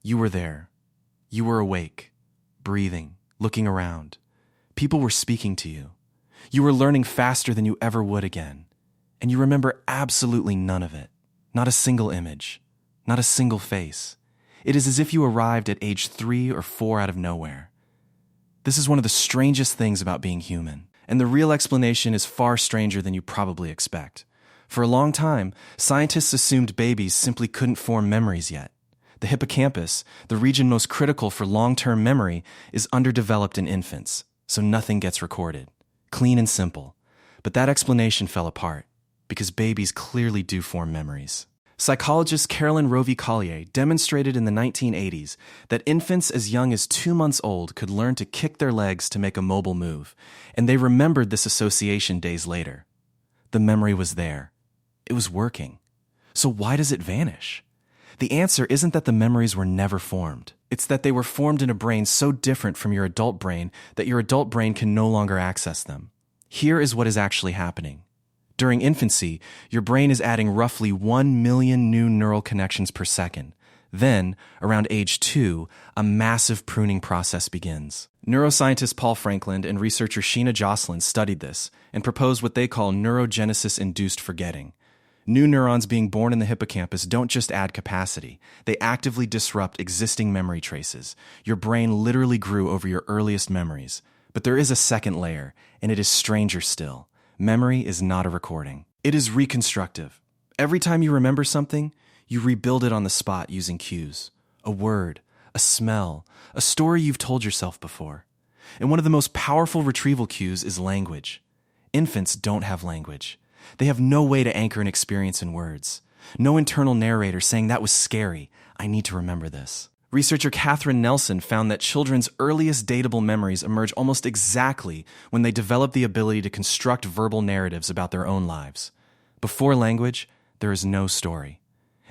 You were there. You were awake, breathing, looking around. People were speaking to you. You were learning faster than you ever would again. And you remember absolutely none of it. Not a single image. Not a single face. It is as if you arrived at age 3 or 4 out of nowhere. This is one of the strangest things about being human. And the real explanation is far stranger than you probably expect. For a long time, scientists assumed babies simply couldn't form memories yet. The hippocampus, the region most critical for long-term memory, is underdeveloped in infants, so nothing gets recorded. Clean and simple. But that explanation fell apart, because babies clearly do form memories. Psychologist Carolyn Rovi-Collier demonstrated in the 1980s that infants as young as 2 months old could learn to kick their legs to make a mobile move, and they remembered this association days later. The memory was there. It was working. So why does it vanish? The answer isn't that the memories were never formed. It's that they were formed in a brain so different from your adult brain that your adult brain can no longer access them. Here is what is actually happening. During infancy, your brain is adding roughly 1 million new neural connections per second. Then, around age 2, a massive pruning process begins. Neuroscientist Paul Frankland and researcher Sheena Josselyn studied this and proposed what they call neurogenesis-induced forgetting. New neurons being born in the hippocampus don't just add capacity. They actively disrupt existing memory traces. Your brain literally grew over your earliest memories. But there is a second layer, and it is stranger still. Memory is not a recording. It is reconstructive. Every time you remember something, you rebuild it on the spot using cues. A word, a smell, a story you've told yourself before. And one of the most powerful retrieval cues is language. Infants don't have language. They have no way to anchor an experience in words. No internal narrator saying that was scary. I need to remember this. Researcher Catherine Nelson found that children's earliest datable memories emerge almost exactly when they develop the ability to construct verbal narratives about their own lives. Before language, there is no story.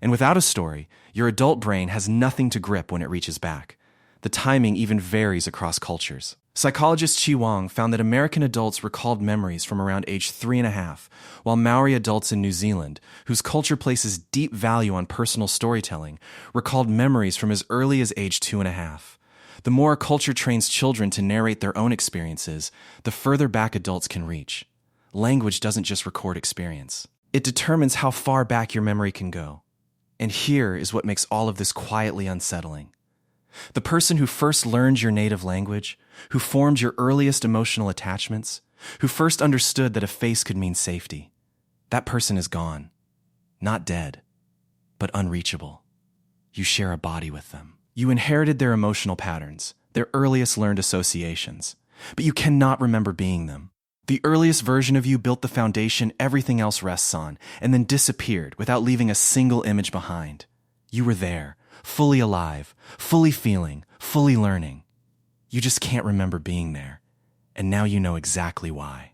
And without a story, your adult brain has nothing to grip when it reaches back. The timing even varies across cultures. Psychologist Chi Wang found that American adults recalled memories from around age 3.5, while Maori adults in New Zealand, whose culture places deep value on personal storytelling, recalled memories from as early as age 2.5. The more a culture trains children to narrate their own experiences, the further back adults can reach. Language doesn't just record experience. It determines how far back your memory can go. And here is what makes all of this quietly unsettling. The person who first learned your native language, who formed your earliest emotional attachments, who first understood that a face could mean safety, that person is gone. Not dead, but unreachable. You share a body with them. You inherited their emotional patterns, their earliest learned associations, but you cannot remember being them. The earliest version of you built the foundation everything else rests on, and then disappeared without leaving a single image behind. You were there, fully alive, fully feeling, fully learning. You just can't remember being there. And now you know exactly why.